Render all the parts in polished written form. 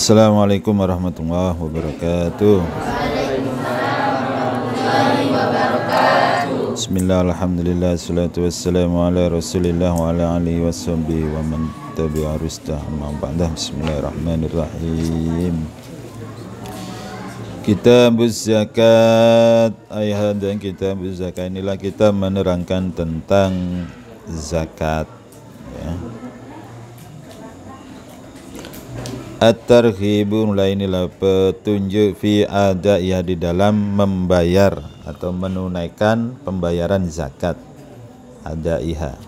Assalamualaikum warahmatullahi wabarakatuh. Bismillah, alhamdulillah, salatu wassalamu ala rasulillah wa ala alihi washabihi wa man tabi'a rusdah amma ba'dah. Bismillahirrahmanirrahim. Kitabuz zakat, ayat dan kitabuz zakat, inilah kita menerangkan tentang zakat, ya. At-targhibu, mulai inilah petunjuk fi ada'iyah, di dalam membayar atau menunaikan pembayaran zakat. Ada'iyah,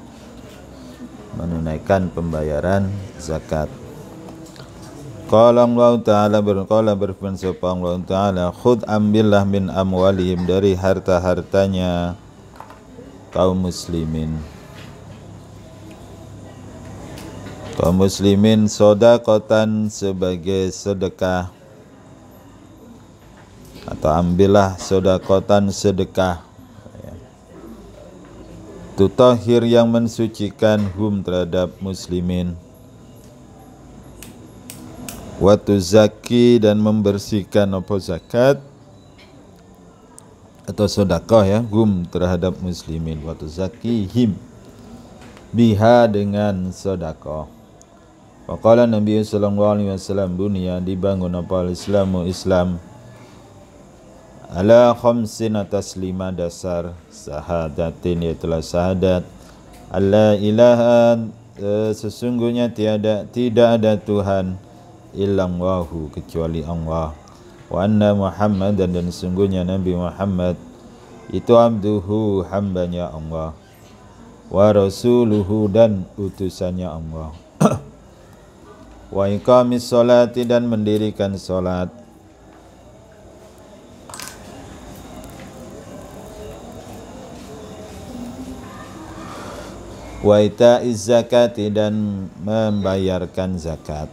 menunaikan pembayaran zakat. Qala Allah Ta'ala, berfirman sapa Allah Ta'ala, khudh ambillah min amwalihim, dari harta-hartanya kaum muslimin. Kaum muslimin sodakotan, sebagai sedekah, atau ambillah sodakotan, sedekah, tutahhir, yang mensucikan, hum, terhadap muslimin, wa tuzakki, dan membersihkan apa zakat atau sedekah, ya, hum, terhadap muslimin, wa tuzakkihim biha, dengan sedekah. Faqala Nabi sallallahu alaihi wasallam, bunya, dibangun apa al-Islamu, Islam, ala khamsin, atas 5 dasar, sahadatin, yaitulah syahadat, alla ilaha, sesungguhnya tidak ada Tuhan illallahu, kecuali Allah, wa anna Muhammadan, dan sesungguhnya Nabi Muhammad itu abduhu, hambanya Allah, wa rasuluhu, dan utusannya Allah, wa iqamis sholati, dan mendirikan sholat, wa ita'iz zakati, dan membayarkan zakat,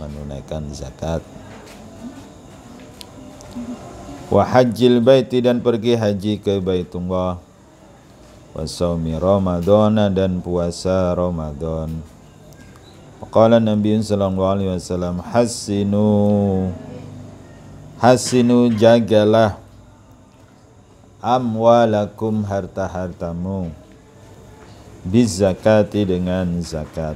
menunaikan zakat, wa hajjil baiti, dan pergi haji ke Baitullah, wa shaumi Ramadhan, dan puasa Ramadan. Qala Nabi sallallahu alaihi wasallam, hasinu, jagalah, amwalakum, harta-hartamu, bizakati, dengan zakat.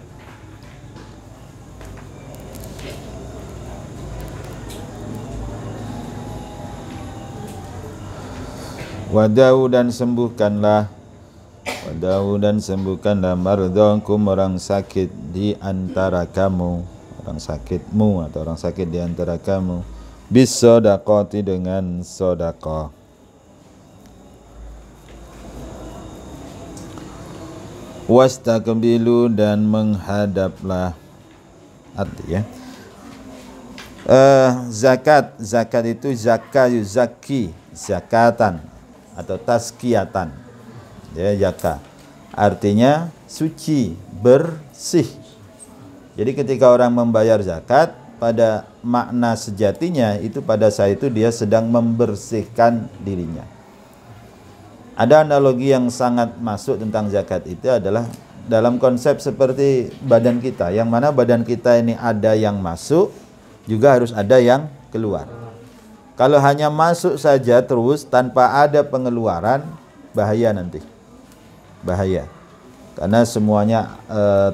Wadau, dan sembuhkanlah, mardhakum, orang sakit di antara kamu, orang sakitmu atau orang sakit di antara kamu, bisodaqati, dengan sedekah. Wastaqbilu, dan menghadaplah, arti, ya. Zakat itu yuzaki, zakatan atau taskiyatan, ya, zakat artinya suci, bersih. Jadi ketika orang membayar zakat, pada makna sejatinya itu, pada saat itu dia sedang membersihkan dirinya. Ada analogi yang sangat masuk tentang zakat itu adalah dalam konsep seperti badan kita, yang mana badan kita ini ada yang masuk, juga harus ada yang keluar. Kalau hanya masuk saja terus tanpa ada pengeluaran, bahaya nanti. Bahaya. Karena semuanya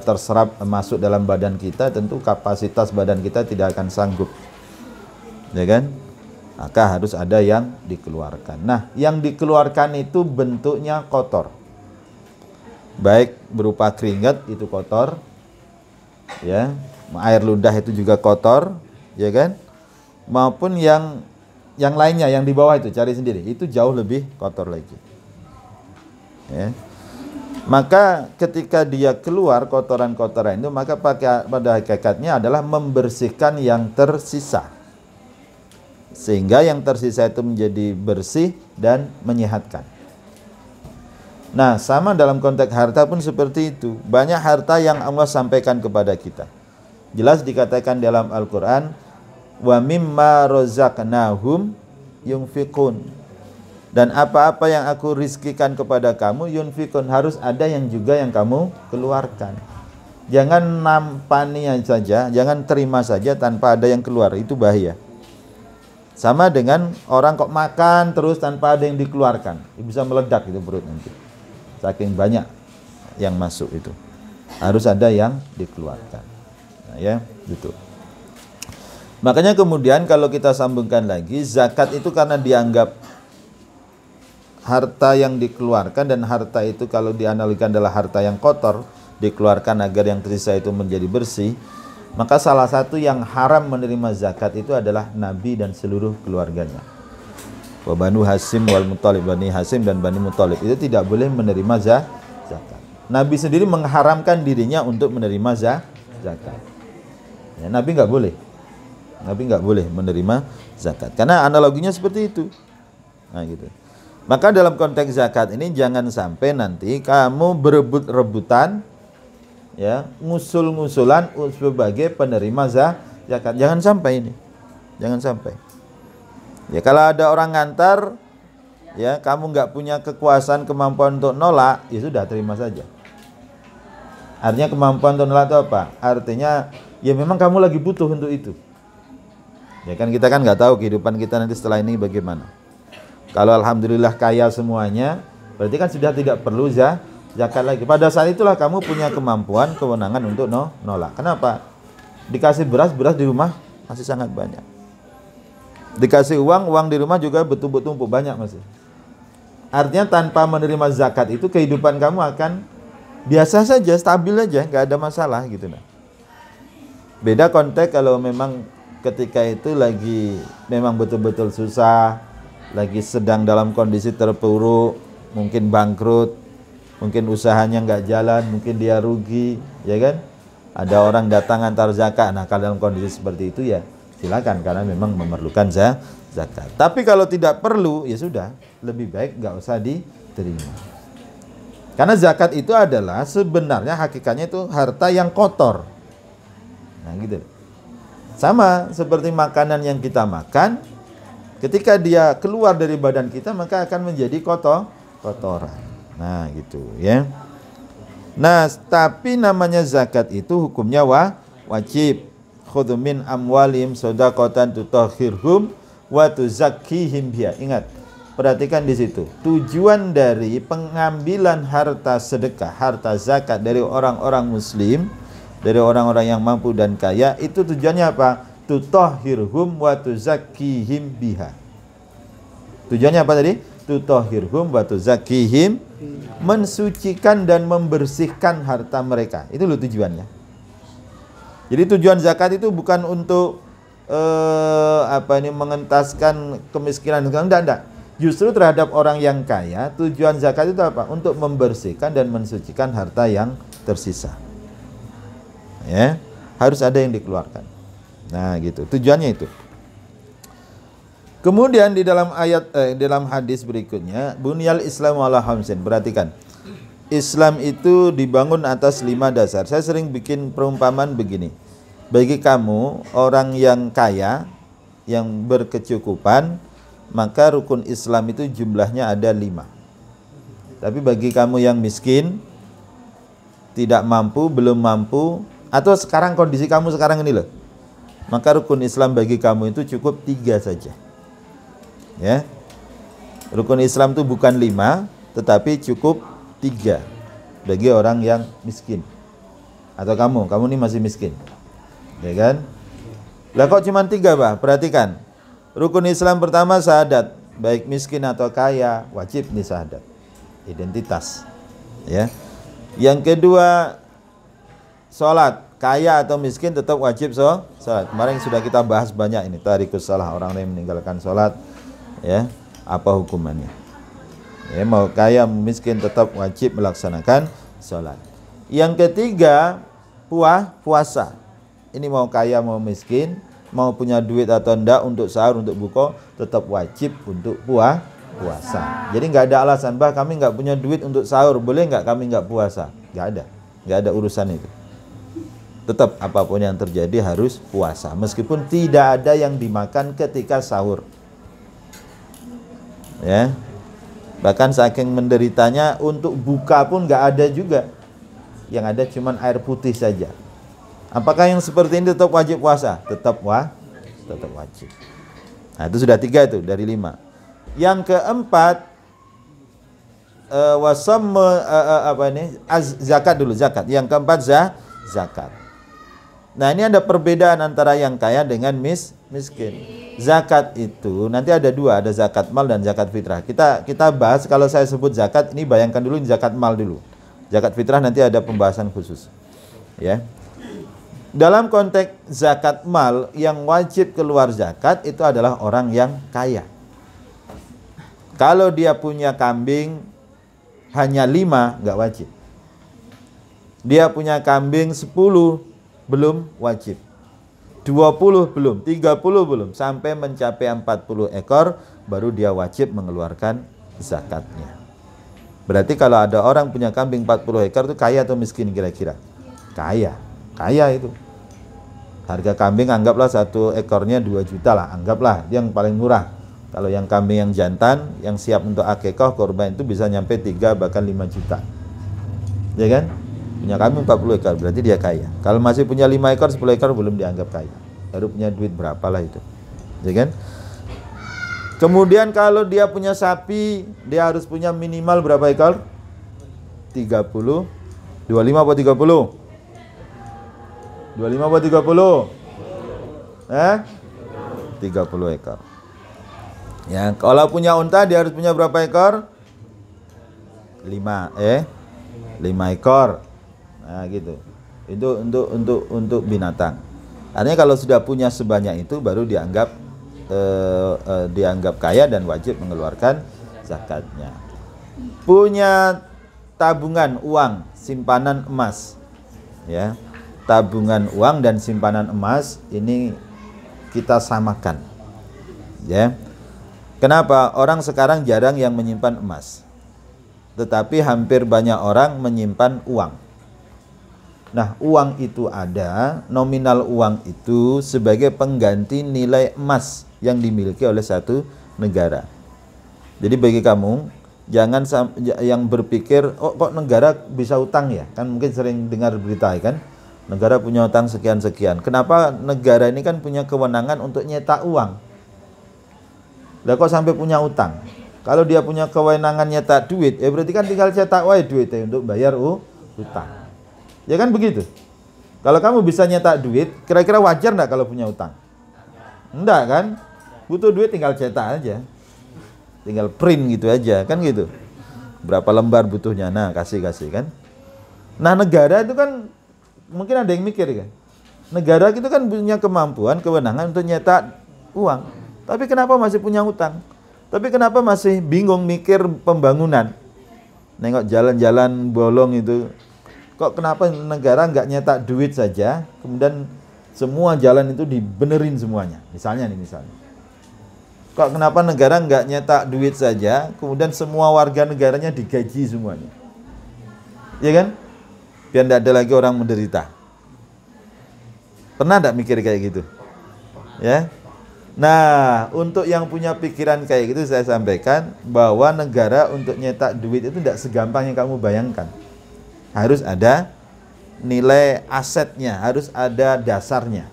terserap masuk dalam badan kita, tentu kapasitas badan kita tidak akan sanggup, ya kan? Maka harus ada yang dikeluarkan. Nah, yang dikeluarkan itu bentuknya kotor, baik berupa keringat, itu kotor, ya, air ludah itu juga kotor, ya kan? Maupun yang lainnya, yang di bawah itu, cari sendiri, itu jauh lebih kotor lagi, ya. Maka ketika dia keluar kotoran-kotoran itu, maka pada hakikatnya adalah membersihkan yang tersisa, sehingga yang tersisa itu menjadi bersih dan menyehatkan. Nah, sama dalam konteks harta pun seperti itu. Banyak harta yang Allah sampaikan kepada kita. Jelas dikatakan dalam Al-Quran, wa mimma razaqnahum yunfiqun, dan apa-apa yang aku rizkikan kepada kamu, yunfikun, harus ada yang juga yang kamu keluarkan. Jangan nampani saja, jangan terima saja tanpa ada yang keluar, itu bahaya. Sama dengan orang kok makan terus tanpa ada yang dikeluarkan, bisa meledak itu perut nanti. Saking banyak yang masuk itu, harus ada yang dikeluarkan. Nah, ya, gitu. Makanya kemudian kalau kita sambungkan lagi, zakat itu karena dianggap harta yang dikeluarkan, dan harta itu kalau dianalogikan adalah harta yang kotor, dikeluarkan agar yang tersisa itu menjadi bersih. Maka salah satu yang haram menerima zakat itu adalah Nabi dan seluruh keluarganya. Wa Banu Hasyim wal Muthalib, Bani Hasyim dan Bani Muthalib itu tidak boleh menerima zakat. Nabi sendiri mengharamkan dirinya untuk menerima zakat. Ya, Nabi nggak boleh. Nabi nggak boleh menerima zakat karena analoginya seperti itu. Nah, gitu. Maka dalam konteks zakat ini jangan sampai nanti kamu berebut-rebutan, ya, ngusul-ngusulan sebagai penerima zakat. Jangan sampai ini. Jangan sampai. Ya, kalau ada orang ngantar, ya, kamu nggak punya kekuasaan, kemampuan untuk nolak, ya sudah, terima saja. Artinya kemampuan untuk nolak itu apa? Artinya ya memang kamu lagi butuh untuk itu. Ya kan, kita kan nggak tahu kehidupan kita nanti setelah ini bagaimana. Kalau alhamdulillah kaya semuanya, berarti kan sudah tidak perlu zakat lagi. Pada saat itulah kamu punya kemampuan, kewenangan untuk nolak. Kenapa? Dikasih beras di rumah masih sangat banyak. Dikasih uang di rumah juga betul-betul banyak masih. Artinya tanpa menerima zakat itu kehidupan kamu akan biasa saja, stabil aja, nggak ada masalah gitu. Nah, beda konteks kalau memang ketika itu lagi memang betul-betul susah, lagi sedang dalam kondisi terpuruk, mungkin bangkrut, mungkin usahanya nggak jalan, mungkin dia rugi, ya kan? Ada orang datang antar zakat. Nah, kalau dalam kondisi seperti itu ya silakan, karena memang memerlukan zakat. Tapi kalau tidak perlu, ya sudah, lebih baik nggak usah diterima. Karena zakat itu adalah sebenarnya hakikatnya itu harta yang kotor. Nah, gitu. Sama seperti makanan yang kita makan, ketika dia keluar dari badan kita maka akan menjadi kotoran. Nah, gitu ya. Nah, tapi namanya zakat itu hukumnya wajib. Khudhu min amwalim shadaqatan tutahhirhum wa tuzakkihim biha. Ingat, perhatikan di situ. Tujuan dari pengambilan harta sedekah, harta zakat dari orang-orang muslim, dari orang-orang yang mampu dan kaya, itu tujuannya apa? Tutahhirhum wa tuzakkihim biha. Tujuannya apa tadi? Tutahhirhum wa tuzakkihim, mensucikan dan membersihkan harta mereka. Itu loh tujuannya. Jadi tujuan zakat itu bukan untuk mengentaskan kemiskinan, enggak. Justru terhadap orang yang kaya, tujuan zakat itu apa? Untuk membersihkan dan mensucikan harta yang tersisa. Ya, harus ada yang dikeluarkan. Nah, gitu. Tujuannya itu. Kemudian di dalam dalam hadis berikutnya, bunyal Islamu ala khamsin. Perhatikan. Islam itu dibangun atas 5 dasar. Saya sering bikin perumpamaan begini. Bagi kamu orang yang kaya, yang berkecukupan, maka rukun Islam itu jumlahnya ada 5. Tapi bagi kamu yang miskin, tidak mampu, belum mampu, atau sekarang kondisi kamu sekarang ini loh, maka rukun Islam bagi kamu itu cukup 3 saja. Ya, rukun Islam itu bukan 5, tetapi cukup 3 bagi orang yang miskin. Atau kamu ini masih miskin, ya kan? Lah kok cuma 3, Pak? Perhatikan. Rukun Islam pertama syahadat, baik miskin atau kaya, wajib nih syahadat. Identitas. Ya. Yang kedua salat, kaya atau miskin tetap wajib salat. Kemarin sudah kita bahas banyak ini, tarikus salah, orang yang meninggalkan salat, ya, apa hukumannya? Ya, mau kaya miskin tetap wajib melaksanakan salat. Yang ketiga puasa. Ini mau kaya mau miskin, mau punya duit atau enggak untuk sahur, untuk buka, tetap wajib untuk puasa. Jadi nggak ada alasan, bah kami nggak punya duit untuk sahur, boleh nggak kami nggak puasa? Nggak ada urusan itu. Tetap apapun yang terjadi harus puasa, meskipun tidak ada yang dimakan ketika sahur. Ya, bahkan saking menderitanya untuk buka pun nggak ada juga. yang ada cuman air putih saja. Apakah yang seperti ini tetap wajib puasa? Tetap wajib. Nah, itu sudah 3 itu dari 5. Yang keempat, zakat dulu, zakat. Yang keempat zakat. Nah, ini ada perbedaan antara yang kaya dengan miskin. Zakat itu nanti ada 2, ada zakat mal dan zakat fitrah. Kita bahas, kalau saya sebut zakat, ini bayangkan dulu zakat mal dulu. Zakat fitrah nanti ada pembahasan khusus. Ya. Dalam konteks zakat mal, yang wajib keluar zakat itu adalah orang yang kaya. Kalau dia punya kambing hanya 5, nggak wajib. Dia punya kambing 10, belum wajib. 20 belum, 30 belum, sampai mencapai 40 ekor baru dia wajib mengeluarkan zakatnya. Berarti kalau ada orang punya kambing 40 ekor itu kaya atau miskin kira-kira? Kaya itu. Harga kambing anggaplah 1 ekornya 2 juta lah, anggaplah yang paling murah. Kalau yang kambing yang jantan yang siap untuk akikah korban itu bisa nyampe 3 bahkan 5 juta. Ya kan? Punya kambing 40 ekor berarti dia kaya. Kalau masih punya 5 ekor, 10 ekor belum dianggap kaya. Baru punya duit berapalah itu. Ya kan? Kemudian kalau dia punya sapi, dia harus punya minimal berapa ekor? 30. 25 atau 30? 25 atau 30? 30 ekor. Ya, kalau punya unta dia harus punya berapa ekor? 5 ekor. Nah, gitu. Itu untuk binatang. Artinya kalau sudah punya sebanyak itu baru dianggap kaya dan wajib mengeluarkan zakatnya. Punya tabungan uang, simpanan emas. Ya. Tabungan uang dan simpanan emas ini kita samakan. Ya. Kenapa? Orang sekarang jarang yang menyimpan emas. Tetapi hampir banyak orang menyimpan uang. Nah, uang itu ada, nominal uang itu sebagai pengganti nilai emas yang dimiliki oleh satu negara. Jadi bagi kamu, jangan yang berpikir, oh kok negara bisa utang ya? Kan mungkin sering dengar berita kan? Negara punya utang sekian-sekian. Kenapa negara ini kan punya kewenangan untuk nyetak uang? Lah kok sampai punya utang? Kalau dia punya kewenangan nyetak duit, berarti kan tinggal cetak wae duit untuk bayar utang. Ya kan begitu? Kalau kamu bisa nyetak duit, kira-kira wajar enggak kalau punya utang? Enggak kan? Butuh duit tinggal cetak aja. Tinggal print gitu aja, kan gitu. Berapa lembar butuhnya? Nah, kasih kan. Nah, negara itu kan mungkin ada yang mikir kan. Negara itu kan punya kemampuan, kewenangan untuk nyetak uang. Tapi kenapa masih punya utang? Tapi kenapa masih bingung mikir pembangunan? Nengok jalan-jalan bolong itu. Kok kenapa negara nggak nyetak duit saja, kemudian semua jalan itu dibenerin semuanya? Misalnya. Kok kenapa negara nggak nyetak duit saja, kemudian semua warga negaranya digaji semuanya? Ya kan? Biar tidak ada lagi orang menderita. Pernah tidak mikir kayak gitu? Ya. Nah, untuk yang punya pikiran kayak gitu saya sampaikan bahwa negara untuk nyetak duit itu tidak segampang yang kamu bayangkan. Harus ada nilai asetnya, harus ada dasarnya.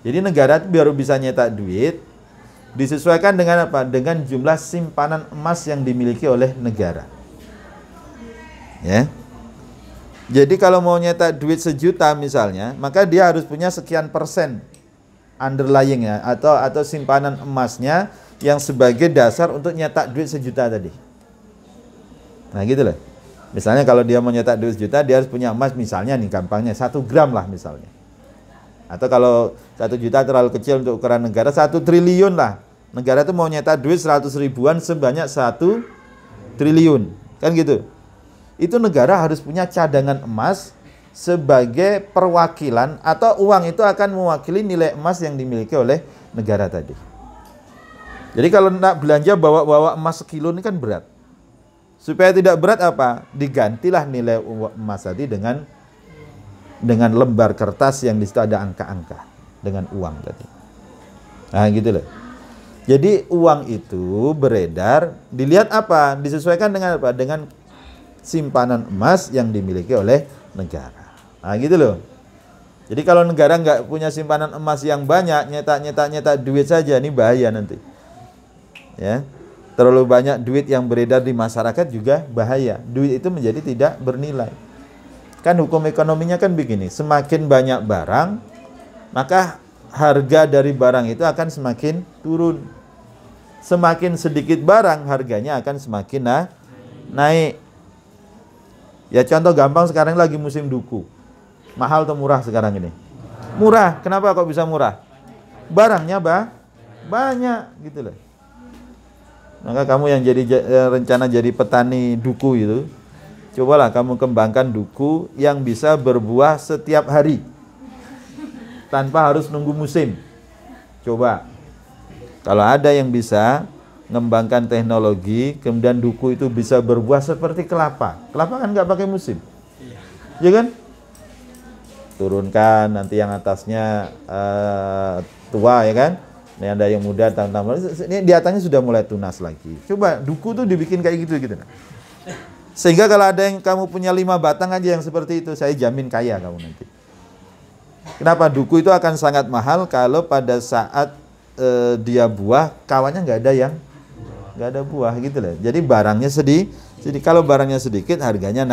Jadi negara itu baru bisa nyetak duit disesuaikan dengan apa? Dengan jumlah simpanan emas yang dimiliki oleh negara. Ya. Jadi kalau mau nyetak duit 1 juta misalnya, maka dia harus punya sekian persen underlying ya, atau simpanan emasnya yang sebagai dasar untuk nyetak duit 1 juta tadi. Nah gitu loh. Misalnya kalau dia mau nyetak duit 1 juta, dia harus punya emas misalnya nih gampangnya 1 gram lah misalnya. Atau kalau 1 juta terlalu kecil untuk ukuran negara, 1 triliun lah. Negara itu mau nyetak duit 100 ribuan sebanyak 1 triliun. Kan gitu. Itu negara harus punya cadangan emas sebagai perwakilan, atau uang itu akan mewakili nilai emas yang dimiliki oleh negara tadi. Jadi kalau nak belanja bawa emas 1 kilo ini kan berat. Supaya tidak berat apa? Digantilah nilai emas tadi dengan lembar kertas yang di situ ada angka-angka dengan uang tadi. Nah, gitu loh. Jadi uang itu beredar, dilihat apa? Disesuaikan dengan apa? Dengan simpanan emas yang dimiliki oleh negara. Nah gitu loh. Jadi kalau negara nggak punya simpanan emas yang banyak, nyetak duit saja, ini bahaya nanti. Ya, terlalu banyak duit yang beredar di masyarakat juga bahaya. Duit itu menjadi tidak bernilai. Kan hukum ekonominya kan begini, semakin banyak barang, maka harga dari barang itu akan semakin turun. Semakin sedikit barang, harganya akan semakin naik. Ya contoh gampang, sekarang lagi musim duku. Mahal atau murah sekarang ini? Murah. Kenapa kok bisa murah? Barangnya banyak gitu loh. Maka kamu yang rencana jadi petani duku itu, cobalah kamu kembangkan duku yang bisa berbuah setiap hari tanpa harus nunggu musim. Coba. Kalau ada yang bisa mengembangkan teknologi, kemudian duku itu bisa berbuah seperti kelapa. Kelapa kan nggak pakai musim, ya kan? Turunkan, nanti yang atasnya tua, ya kan? Ini ada yang muda, tambah ini di atasnya sudah mulai tunas lagi. Coba duku tuh dibikin kayak gitu. Sehingga kalau ada yang kamu punya 5 batang aja yang seperti itu, saya jamin kaya kamu nanti. Kenapa? Duku itu akan sangat mahal kalau pada saat dia buah, kawannya nggak ada buah gitu loh. Jadi barangnya jadi kalau barangnya sedikit, harganya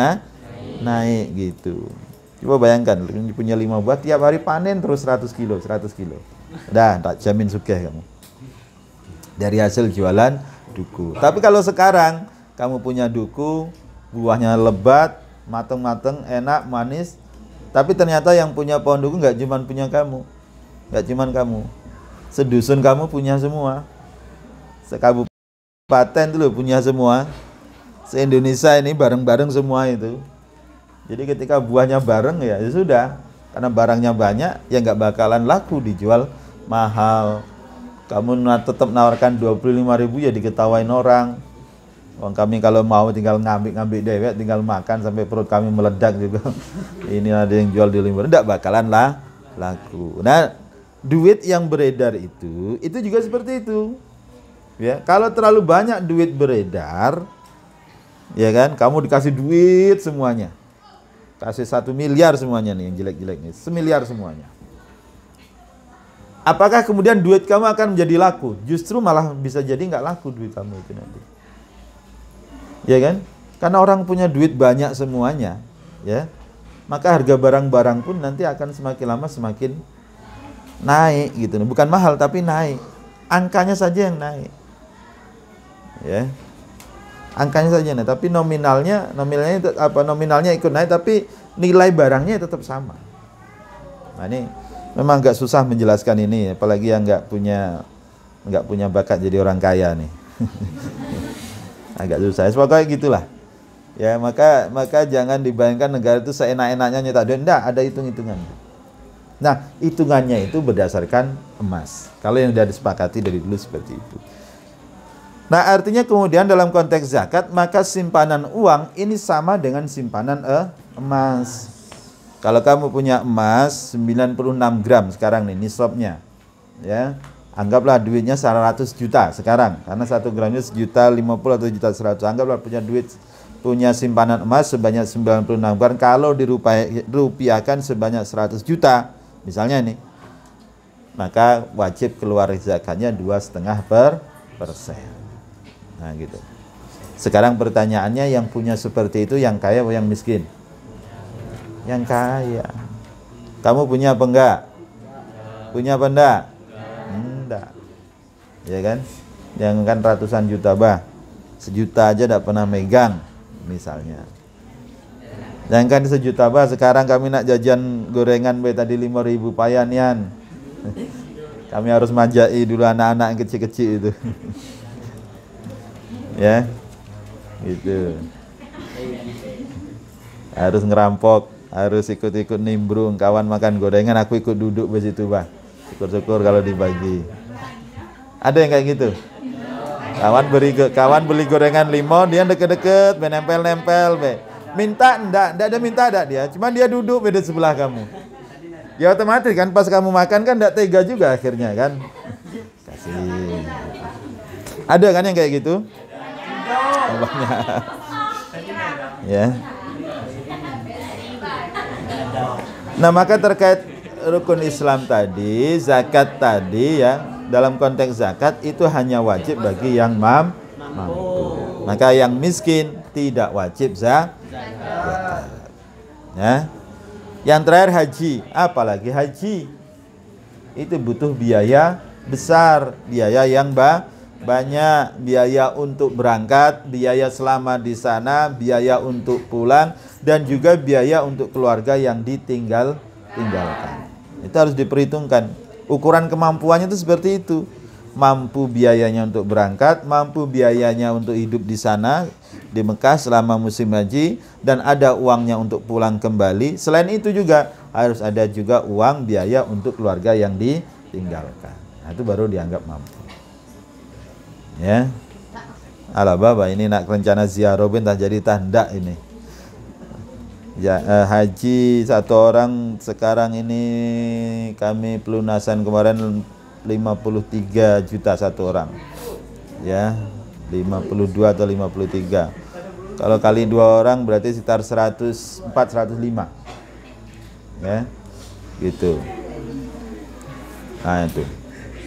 naik gitu. Coba bayangkan, punya 5 buah, tiap hari panen terus 100 kilo. Udah, tak jamin sukses kamu dari hasil jualan duku. Tapi kalau sekarang kamu punya duku, buahnya lebat, mateng-mateng, enak, manis, tapi ternyata yang punya pohon duku nggak cuma punya kamu, sedusun kamu punya semua, sekabupaten itu loh punya semua, se-Indonesia ini bareng-bareng semua itu. Jadi ketika buahnya bareng ya sudah, karena barangnya banyak ya nggak bakalan laku, dijual mahal. Kamu tetap nawarkan 25.000 ya diketawain orang. Kami kalau mau tinggal ngambil dewek, tinggal makan sampai perut kami meledak juga. Ini ada yang jual di 5.000, enggak bakalan laku. Nah, duit yang beredar itu juga seperti itu. Ya, kalau terlalu banyak duit beredar, ya kan, kamu dikasih duit semuanya. Kasih 1 miliar semuanya nih, yang jelek-jelek nih, 1 miliar semuanya. Apakah kemudian duit kamu akan menjadi laku? Justru malah bisa jadi nggak laku duit kamu itu nanti. Ya kan? Karena orang punya duit banyak semuanya, ya. Maka harga barang-barang pun nanti akan semakin lama semakin naik gitu. Bukan mahal tapi naik. Angkanya saja yang naik. Ya. Angkanya saja naik, tapi nominalnya ikut naik, tapi nilai barangnya tetap sama. Nah, ini memang agak susah menjelaskan ini, apalagi yang nggak punya bakat jadi orang kaya nih. Agak susah. Pokoknya gitulah. Ya, maka jangan dibayangkan negara itu seenak-enaknya nyetak duit. Enggak, ada hitung-hitungannya. Nah, hitungannya itu berdasarkan emas. Kalau yang sudah disepakati dari dulu seperti itu. Nah, artinya kemudian dalam konteks zakat, maka simpanan uang ini sama dengan simpanan emas. Kalau kamu punya emas 96 gram sekarang nih nisabnya, ya, anggaplah duitnya 100 juta sekarang, karena 1 gramnya 1.050.000 atau 1.100.000. Anggaplah punya simpanan emas sebanyak 96 gram. Kalau dirupiahkan sebanyak 100 juta, misalnya ini, maka wajib keluar zakatnya 2,5%. Nah gitu. Sekarang pertanyaannya, yang punya seperti itu yang kaya atau yang miskin? Yang kaya. Kamu punya apa enggak? Punya apa enggak? Enggak. Ya kan? Yang kan ratusan juta bah. 1 juta aja enggak pernah megang misalnya. Yang kan 1 juta bah, sekarang kami nak jajan gorengan tadi 5.000 payanian. Kami harus manjai dulu anak-anak yang kecil-kecil itu. Ya, gitu. Harus ngerampok, harus ikut-ikut nimbrung. Kawan makan gorengan, aku ikut duduk di situ, bah. Syukur-syukur kalau dibagi. Ada yang kayak gitu? Kawan beli gorengan 5, dia deket-deket, nempel-nempel, be. Minta enggak ada minta enggak dia. Cuma dia duduk di sebelah kamu. Ya otomatis kan pas kamu makan kan enggak tega juga akhirnya kan. Kasih. Ada kan yang kayak gitu? Banyak. Ya. Nah, maka terkait rukun Islam tadi, zakat tadi ya, dalam konteks zakat itu hanya wajib bagi yang mampu. Maka yang miskin tidak wajib zakat. Ya. Yang terakhir haji, apalagi haji itu butuh biaya besar, biaya yang banyak, biaya untuk berangkat, biaya selama di sana, biaya untuk pulang, dan juga biaya untuk keluarga yang tinggalkan. Itu harus diperhitungkan. Ukuran kemampuannya itu seperti itu. Mampu biayanya untuk berangkat, mampu biayanya untuk hidup di sana di Mekah selama musim haji, dan ada uangnya untuk pulang kembali. Selain itu juga harus ada juga uang biaya untuk keluarga yang ditinggalkan. Nah, itu baru dianggap mampu. Ya. Alah Bapak, ini nak rencana ziarah entah jadi tanda ini. Ya, haji satu orang sekarang ini kami pelunasan kemarin 53 juta satu orang. Ya, 52 atau 53. Kalau kali 2 orang berarti sekitar 104 105. Ya. Gitu. Nah, itu.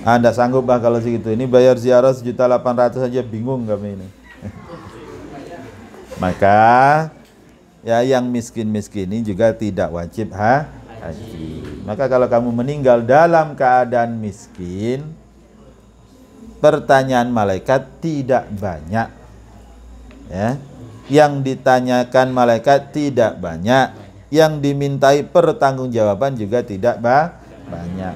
Anda sanggup bah kalau segitu. Ini bayar ziarah 1.800.000 saja bingung kami ini. Maka ya yang miskin-miskin ini juga tidak wajib haji. Maka kalau kamu meninggal dalam keadaan miskin, pertanyaan malaikat tidak banyak. Ya. Yang ditanyakan malaikat tidak banyak. Yang dimintai pertanggungjawaban juga tidak banyak.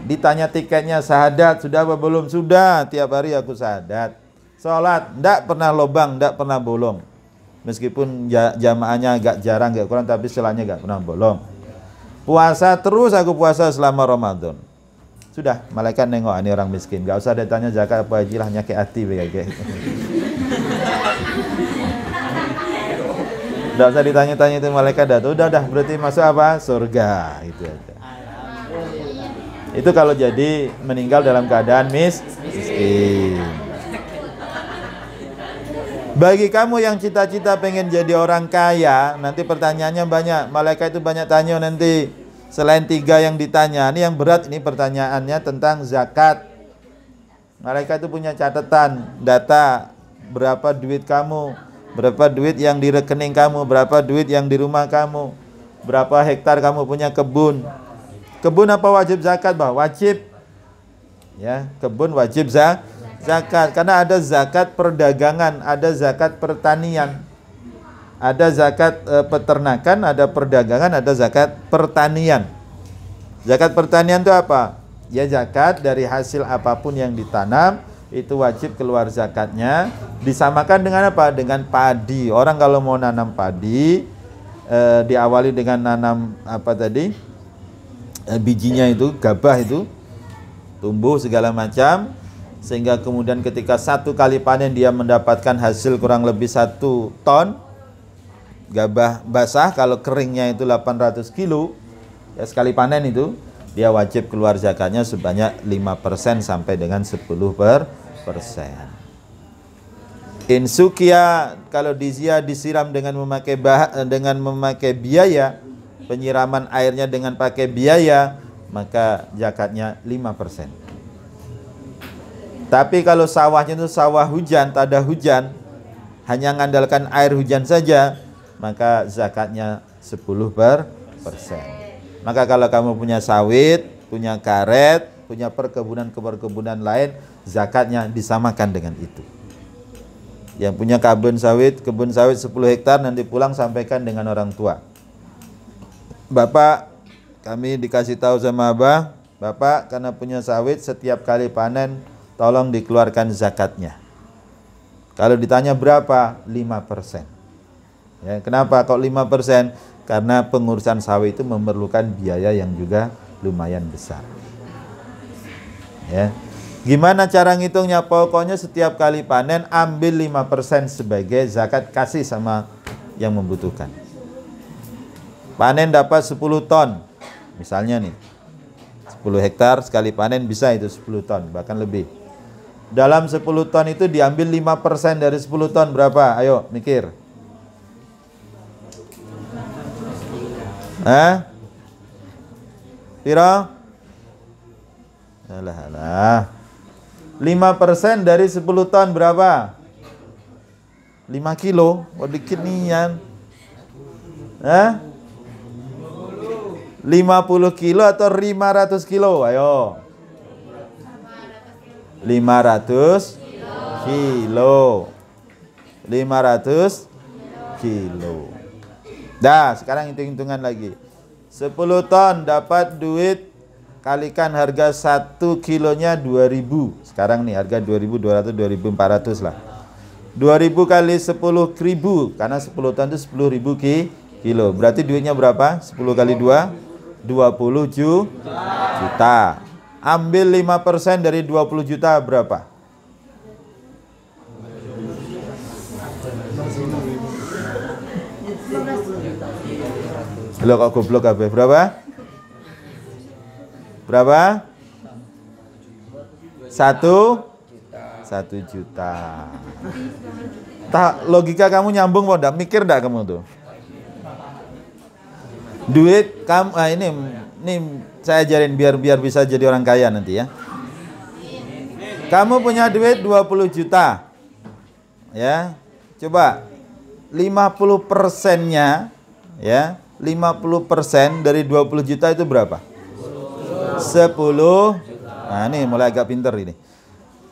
Ditanya tiketnya syahadat sudah apa belum? Sudah, tiap hari aku syahadat. Sholat tidak pernah lobang, tidak pernah bolong. Meskipun jamaahnya agak jarang, agak kurang, tapi sholatnya agak pernah bolong. Puasa terus aku puasa selama Ramadan. Sudah, malaikat nengok ini orang miskin. Gak usah ditanya zakat apa haji lah, nyakit hati kayak. Gak usah ditanya-tanya itu malaikat dah. Udah berarti masuk apa? Surga. Itu aja. Itu kalau jadi meninggal dalam keadaan miskin. Bagi kamu yang cita-cita pengen jadi orang kaya, nanti pertanyaannya banyak. Malaikat itu banyak tanya nanti. Selain 3 yang ditanya, ini yang berat, ini pertanyaannya tentang zakat. Malaikat itu punya catatan, data, berapa duit kamu, berapa duit yang di rekening kamu, berapa duit yang di rumah kamu, berapa hektar kamu punya kebun. Kebun apa wajib zakat, bah? Wajib. Ya, kebun wajib zakat, karena ada zakat perdagangan, ada zakat pertanian, ada zakat peternakan, ada perdagangan, ada zakat pertanian. Zakat pertanian itu apa? Ya zakat dari hasil apapun yang ditanam itu wajib keluar zakatnya. Disamakan dengan apa? Dengan padi. Orang kalau mau nanam padi diawali dengan nanam apa tadi? Bijinya itu, gabah itu tumbuh segala macam, sehingga kemudian ketika 1 kali panen dia mendapatkan hasil kurang lebih 1 ton gabah basah. Kalau keringnya itu 800 kilo ya, sekali panen itu dia wajib keluar zakatnya sebanyak 5% sampai dengan 10%. Insukia, kalau disiram dengan memakai biaya, penyiraman airnya dengan pakai biaya, maka zakatnya 5%. Tapi kalau sawahnya itu sawah hujan, tak ada hujan, hanya mengandalkan air hujan saja, maka zakatnya 10%. Maka kalau kamu punya sawit, punya karet, punya perkebunan lain, zakatnya disamakan dengan itu. Yang punya kebun sawit 10 hektar, nanti pulang sampaikan dengan orang tua. Bapak, kami dikasih tahu sama Abah, Bapak karena punya sawit setiap kali panen tolong dikeluarkan zakatnya. Kalau ditanya berapa? 5%. Ya, kenapa kok 5%? Karena pengurusan sawit itu memerlukan biaya yang juga lumayan besar. Ya. Gimana cara ngitungnya? Pokoknya setiap kali panen ambil 5% sebagai zakat, kasih sama yang membutuhkan. Panen dapat 10 ton. Misalnya nih, 10 hektar sekali panen bisa itu 10 ton, bahkan lebih. Dalam 10 ton itu diambil 5% dari 10 ton berapa? Ayo mikir. Piro? Alah. 5% dari 10 ton berapa? 5 kilo. Oh dikit nian. 50 kilo atau 500 kilo? Ayo. 500 kilo. 500 kilo. Dah, sekarang hitung-hitungan lagi. 10 ton dapat duit, kalikan harga 1 kilonya 2.000. Sekarang nih harga 2.200, 2.400 lah. 2.000 kali 10.000, karena 10 ton itu 10.000 kilo. Berarti duitnya berapa? 10 kali 2, 20 juta. Ambil 5% dari 20 juta berapa? Lo kok goblok kabeh? Berapa? Berapa? 1 juta. Logika kamu nyambung kok, enggak mikir enggak kamu tuh? Duit kamu ini saya ajarin biar bisa jadi orang kaya nanti ya. Kamu punya duit 20 juta. Ya. Coba 50%-nya ya, 50% dari 20 juta itu berapa? 10. Nah, ini mulai agak pinter ini.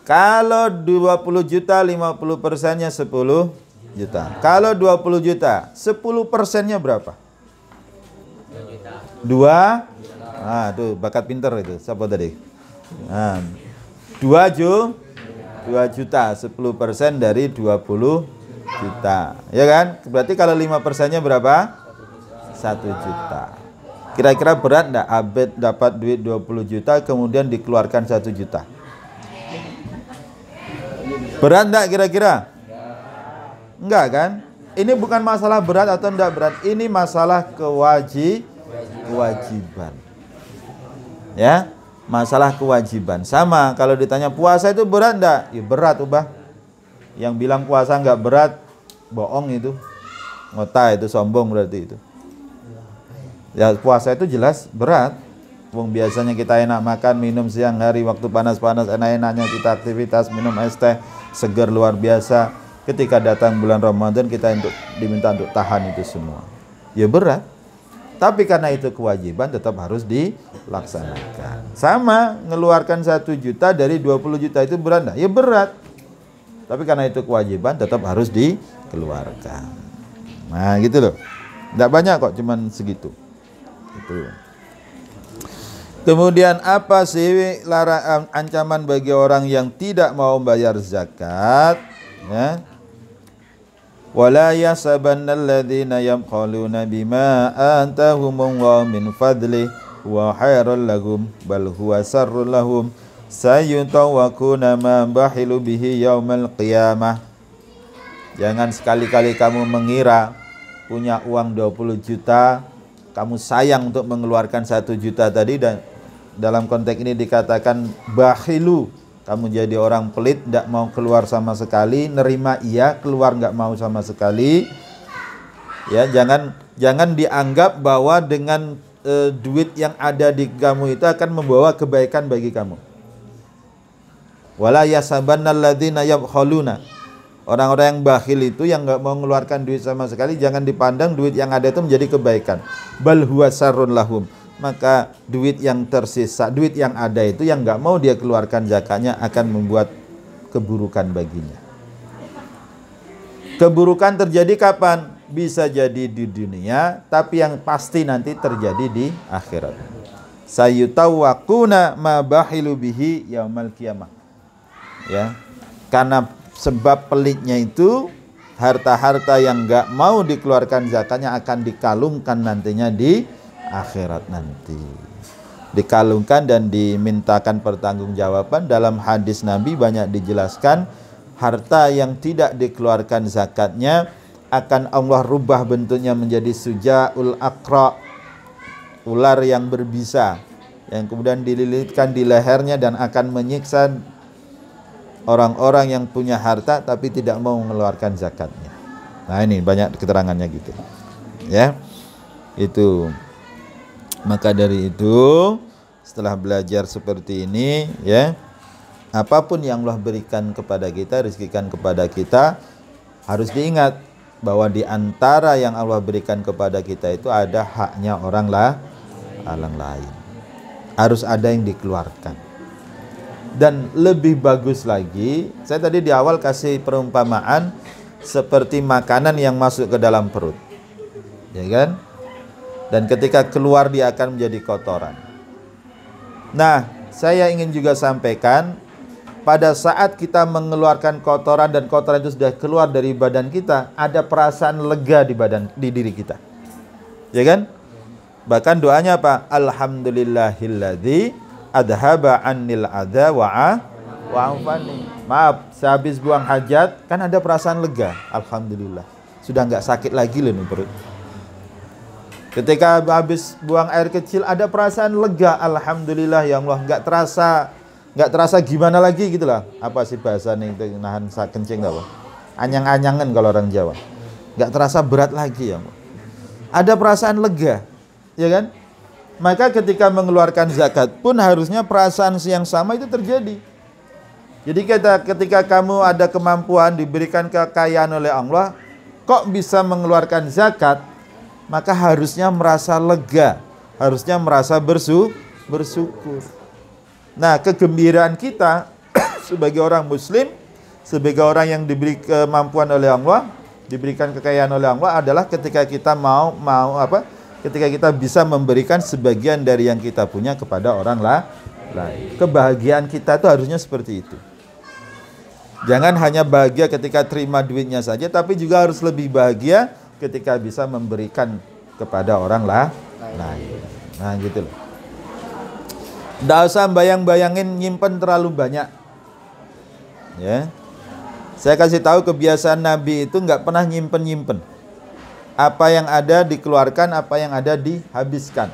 Kalau 20 juta 50%-nya 10 juta. Kalau 20 juta 10%-nya berapa? 2. Nah, tuh bakat pinter itu. Siapa tadi? Nah, 2 juta. 10% dari 20 juta. Ya kan? Berarti kalau 5%-nya berapa? 1 juta. Kira-kira berat enggak Abed dapat duit 20 juta kemudian dikeluarkan 1 juta? Berat enggak kira-kira? Enggak kan? Ini bukan masalah berat atau enggak berat. Ini masalah kewajiban. Ya, masalah kewajiban. Sama kalau ditanya puasa itu berat enggak? Ya berat, Ubah. Yang bilang puasa enggak berat bohong itu. Ngota itu, sombong berarti itu. Ya puasa itu jelas berat. Wong biasanya kita enak makan, minum siang hari waktu panas-panas, enak-enaknya kita aktivitas, minum es teh segar luar biasa. Ketika datang bulan Ramadan kita diminta untuk tahan itu semua. Ya berat. Tapi karena itu kewajiban tetap harus dilaksanakan. Sama ngeluarkan 1 juta dari 20 juta itu berat enggak? Ya berat. Tapi karena itu kewajiban tetap harus dikeluarkan. Nah, gitu loh. Enggak banyak kok, cuman segitu. Itu. Kemudian apa sih ancaman bagi orang yang tidak mau bayar zakat? Ya. Wala yasabanna alladziina yabkhaluna bima atahumullahu min fadli wa khairal lahum bal huwa sarrul lahum sayutawakuna ma bahilu bihi yaumal qiyamah. Jangan sekali-kali kamu mengira punya uang 20 juta kamu sayang untuk mengeluarkan 1 juta tadi, dan dalam konteks ini dikatakan bakhilu, kamu jadi orang pelit, tidak mau keluar sama sekali, nerima iya, keluar nggak mau sama sekali. Ya, jangan dianggap bahwa dengan duit yang ada di kamu itu akan membawa kebaikan bagi kamu. Wala yasabannal ladzina yabkhaluna. Orang-orang yang bakhil itu yang nggak mau mengeluarkan duit sama sekali, jangan dipandang duit yang ada itu menjadi kebaikan. Bal huwa sarrun lahum. Maka duit yang tersisa, duit yang ada itu yang nggak mau dia keluarkan zakatnya akan membuat keburukan baginya. Keburukan terjadi kapan? Bisa jadi di dunia, tapi yang pasti nanti terjadi di akhirat. Sayutawakuna ma bahilu bihi yaumal qiyamah. Ya, karena sebab pelitnya itu harta-harta yang enggak mau dikeluarkan zakatnya akan dikalungkan nantinya di akhirat nanti. Dikalungkan dan dimintakan pertanggungjawaban. Dalam hadis Nabi banyak dijelaskan harta yang tidak dikeluarkan zakatnya akan Allah rubah bentuknya menjadi sujaul aqra, ular yang berbisa yang kemudian dililitkan di lehernya dan akan menyiksa orang-orang yang punya harta tapi tidak mau mengeluarkan zakatnya. Nah, ini banyak keterangannya gitu. Ya. Itu. Maka dari itu setelah belajar seperti ini ya, apapun yang Allah berikan kepada kita, rezekikan kepada kita, harus diingat bahwa di antara yang Allah berikan kepada kita itu ada haknya orang lain. Harus ada yang dikeluarkan. Dan lebih bagus lagi, saya tadi di awal kasih perumpamaan seperti makanan yang masuk ke dalam perut, ya kan? Dan ketika keluar dia akan menjadi kotoran. Nah, saya ingin juga sampaikan, pada saat kita mengeluarkan kotoran dan kotoran itu sudah keluar dari badan kita, ada perasaan lega di diri kita, ya kan? Bahkan doanya apa? Alhamdulillahilladzi adhaba annil adza wa'afani. Maaf, sehabis buang hajat kan ada perasaan lega. Alhamdulillah, sudah nggak sakit lagi loh nih perut. Ketika habis buang air kecil ada perasaan lega. Alhamdulillah ya Allah, nggak terasa gimana lagi gitulah. Apa sih bahasanya itu, nahan kencing apa? Anyang-anyangan kalau orang Jawa. Nggak terasa berat lagi ya Allah. Ada perasaan lega, ya kan? Maka ketika mengeluarkan zakat pun harusnya perasaan yang sama itu terjadi. Jadi ketika kamu ada kemampuan, diberikan kekayaan oleh Allah, kok bisa mengeluarkan zakat, maka harusnya merasa lega, harusnya merasa bersyukur. Nah, kegembiraan kita sebagai orang muslim, sebagai orang yang diberi kemampuan oleh Allah, diberikan kekayaan oleh Allah adalah ketika kita ketika kita bisa memberikan sebagian dari yang kita punya kepada orang lain. Kebahagiaan kita itu harusnya seperti itu. Jangan hanya bahagia ketika terima duitnya saja, tapi juga harus lebih bahagia ketika bisa memberikan kepada orang lain. Nah gitu loh. Nggak usah bayang-bayangin nyimpen terlalu banyak. Ya, saya kasih tahu kebiasaan Nabi itu nggak pernah nyimpen. Apa yang ada dikeluarkan, apa yang ada dihabiskan.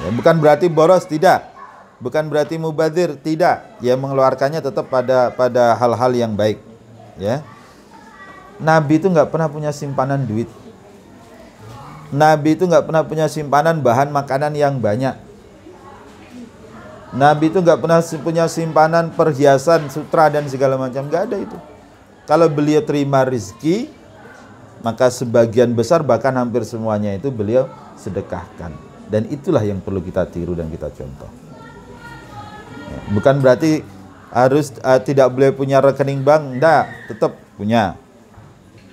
Ya, bukan berarti boros, tidak. Bukan berarti mubadzir, tidak. Ya, mengeluarkannya tetap pada hal-hal yang baik. Ya. Nabi itu nggak pernah punya simpanan duit. Nabi itu nggak pernah punya simpanan bahan makanan yang banyak. Nabi itu nggak pernah punya simpanan perhiasan, sutra dan segala macam, nggak ada itu. Kalau beliau terima rezeki, maka sebagian besar bahkan hampir semuanya itu beliau sedekahkan. Dan itulah yang perlu kita tiru dan kita contoh. Bukan berarti harus tidak boleh punya rekening bank, enggak, tetap punya.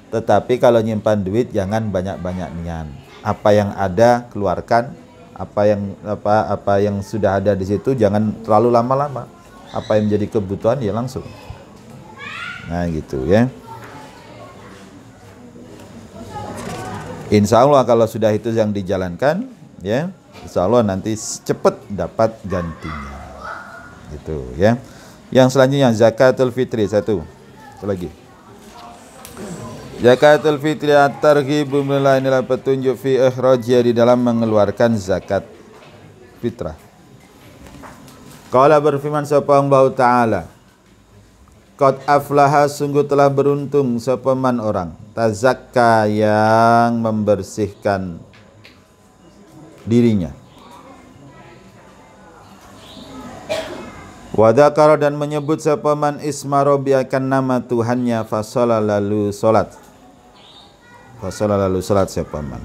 Tetapi kalau nyimpan duit jangan banyak-banyak nian. Apa yang ada keluarkan, apa yang sudah ada di situ jangan terlalu lama-lama. Apa yang menjadi kebutuhan ya langsung. Nah gitu ya. Insya Allah kalau sudah itu yang dijalankan, ya, insya Allah nanti cepat dapat gantinya. Gitu ya. Yang selanjutnya zakatul fitri satu lagi. Zakatul fitri at-targhibu inilah petunjuk fi ikhrajiyah di dalam mengeluarkan zakat fitrah. Qala berfirman sapa Allah Ta'ala, qad aflaha sungguh telah beruntung sapa man orang tazakka yang membersihkan dirinya. Wa dzakara dan menyebut sapa man isma rabbi akan nama Tuhannya fasala lalu salat. Fasala lalu salat sapa man.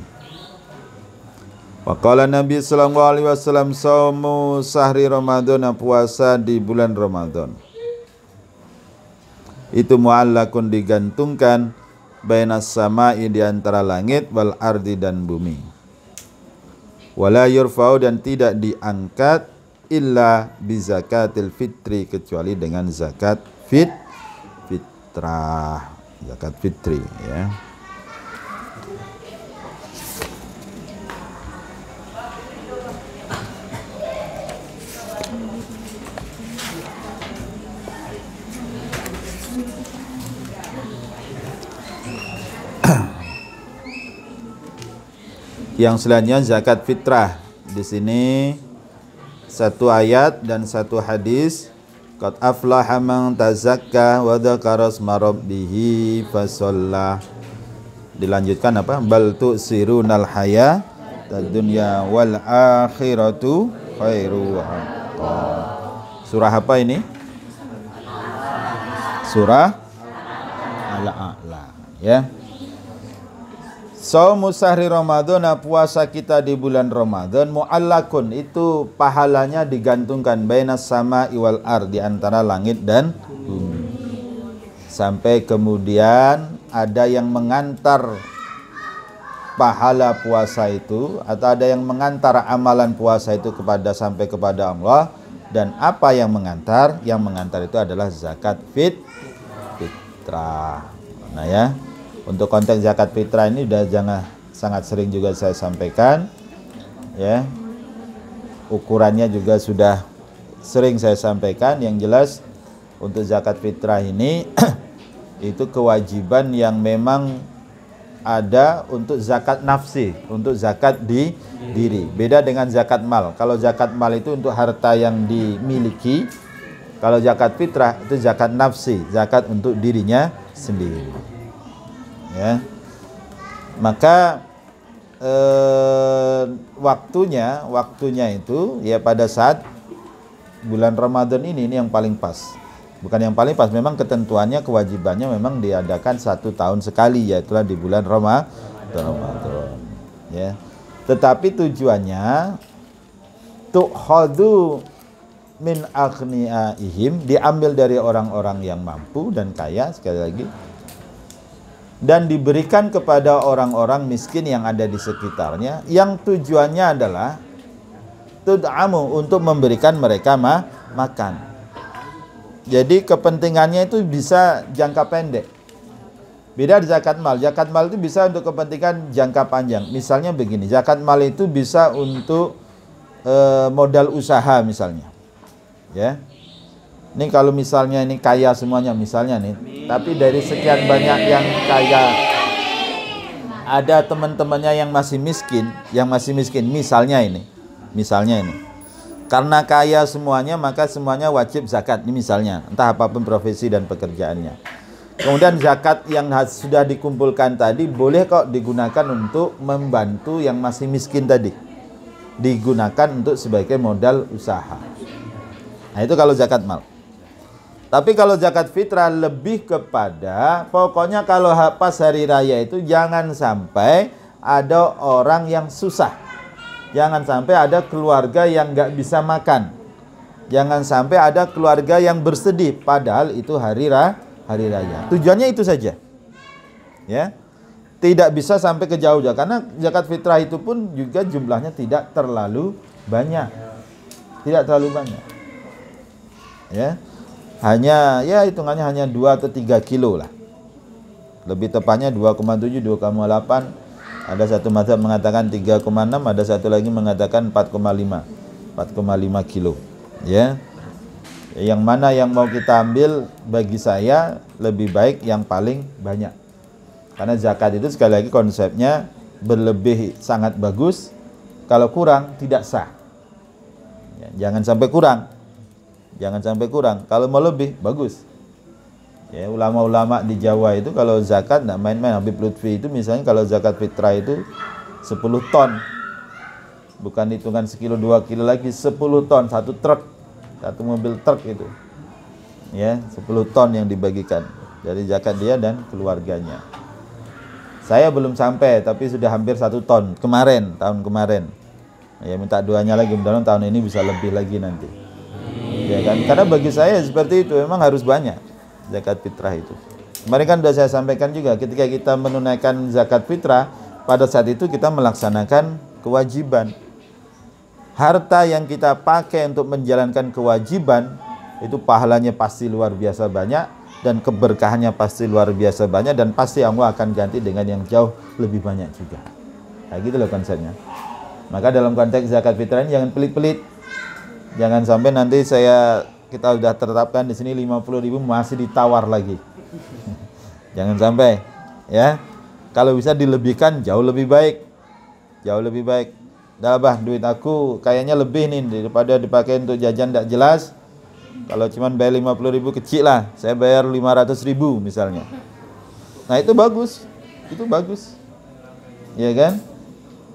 Wa qala Nabi sallallahu alaihi wasallam saumu sahri Ramadan, puasa di bulan Ramadan. Itu muallakun digantungkan bainas sama'i di antara langit wal ardi dan bumi. Wala yurfa'u dan tidak diangkat illa bi zakatil fitri kecuali dengan zakat fitrah, zakat fitri ya. Yang selanjutnya zakat fitrah. Di sini satu ayat dan satu hadis. Qad aflaha man tazakka wa dzakara isma rabbih fasalla. Dilanjutkan apa? Bal tu'sirunal haya dunya wal akhiratu khairu wa abqa. Surah apa ini? Surah Al-A'la, ya. Shaumu sahri Ramadan, puasa kita di bulan Ramadan, mu'allakun, itu pahalanya digantungkan bainas sama iwal ar, di antara langit dan bumi. Sampai kemudian ada yang mengantar pahala puasa itu, atau ada yang mengantar amalan puasa itu sampai kepada Allah. Dan apa yang mengantar? Yang mengantar itu adalah zakat fitrah. Nah ya, untuk konteks zakat fitrah ini udah sangat sering juga saya sampaikan, ya. Ukurannya juga sudah sering saya sampaikan. Yang jelas untuk zakat fitrah ini itu kewajiban yang memang ada untuk zakat nafsi, untuk zakat di diri. Beda dengan zakat mal. Kalau zakat mal itu untuk harta yang dimiliki. Kalau zakat fitrah itu zakat nafsi, zakat untuk dirinya sendiri. Ya. Maka waktunya itu ya pada saat bulan Ramadan ini yang paling pas. Bukan yang paling pas, memang ketentuannya, kewajibannya memang diadakan 1 tahun sekali, yaitulah di bulan Ramadan. Ya. Tetapi tujuannya tu'khadhu min aghniaihim, diambil dari orang-orang yang mampu dan kaya, sekali lagi, dan diberikan kepada orang-orang miskin yang ada di sekitarnya, yang tujuannya adalah tud'amu, untuk memberikan mereka makan. Jadi kepentingannya itu bisa jangka pendek. Beda di zakat mal. Zakat mal itu bisa untuk kepentingan jangka panjang. Misalnya begini, zakat mal itu bisa untuk modal usaha misalnya. Ya. Ini kalau misalnya ini kaya semuanya misalnya nih, tapi dari sekian banyak yang kaya ada teman-temannya yang masih miskin, misalnya ini. Karena kaya semuanya, maka semuanya wajib zakat. Ini misalnya, entah apapun profesi dan pekerjaannya. Kemudian zakat yang sudah dikumpulkan tadi boleh kok digunakan untuk membantu yang masih miskin tadi. Digunakan untuk sebagai modal usaha. Nah itu kalau zakat mal. Tapi kalau zakat fitrah lebih kepada, pokoknya kalau pas hari raya itu jangan sampai ada orang yang susah. Jangan sampai ada keluarga yang nggak bisa makan. Jangan sampai ada keluarga yang bersedih, padahal itu hari raya. Tujuannya itu saja. Ya. Tidak bisa sampai ke jauh-jauh, karena zakat fitrah itu pun juga jumlahnya tidak terlalu banyak. Tidak terlalu banyak. Ya. Hanya hitungannya hanya 2 atau 3 kilo lah. Lebih tepatnya 2,7, 2,8. Ada satu mazhab mengatakan 3,6, ada satu lagi mengatakan 4,5 kilo. Ya. Yang mana yang mau kita ambil, bagi saya lebih baik yang paling banyak. Karena zakat itu sekali lagi konsepnya berlebih sangat bagus, kalau kurang tidak sah. Ya, jangan sampai kurang. Kalau mau lebih bagus. Ya, ulama-ulama di Jawa itu kalau zakat enggak main-main. Habib Lutfi itu misalnya kalau zakat fitrah itu 10 ton. Bukan hitungan sekilo 2 kilo lagi, 10 ton, 1 truk. 1 mobil truk itu. Ya, 10 ton yang dibagikan dari zakat dia dan keluarganya. Saya belum sampai, tapi sudah hampir 1 ton tahun kemarin. Ya, minta doanya lagi, mudah-mudahan tahun ini bisa lebih lagi nanti. Ya kan? Karena bagi saya seperti itu memang harus banyak zakat fitrah itu. Kemarin kan sudah saya sampaikan juga, ketika kita menunaikan zakat fitrah, pada saat itu kita melaksanakan kewajiban. Harta yang kita pakai untuk menjalankan kewajiban, itu pahalanya pasti luar biasa banyak, dan keberkahannya pasti luar biasa banyak, dan pasti Allah akan ganti dengan yang jauh lebih banyak juga. Nah gitu loh konsepnya. Maka dalam konteks zakat fitrah ini jangan pelit-pelit. Jangan sampai nanti kita sudah tetapkan di sini 50.000 masih ditawar lagi. Jangan sampai, ya. Kalau bisa dilebihkan jauh lebih baik. Dah bah, duit aku kayaknya lebih nih daripada dipakai untuk jajan tidak jelas. Kalau cuma bayar 50.000 kecil lah, saya bayar 500.000 misalnya. Nah itu bagus, Ya kan?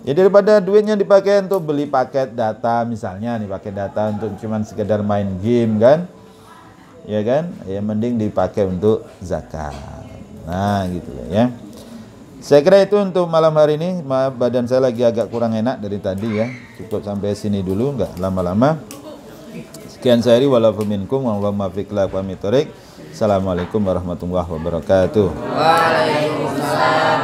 Ya daripada duitnya dipakai untuk beli paket data misalnya nih, pakai data untuk cuman sekedar main game kan, ya kan, ya mending dipakai untuk zakat. Nah gitu ya. Saya kira itu untuk malam hari ini. Maaf badan saya lagi agak kurang enak dari tadi ya. Cukup sampai sini dulu, nggak lama-lama. Sekian saya walafu minkum Allahumma fiq la wa mitorik. Assalamualaikum warahmatullahi wabarakatuh. Waalaikumsalam.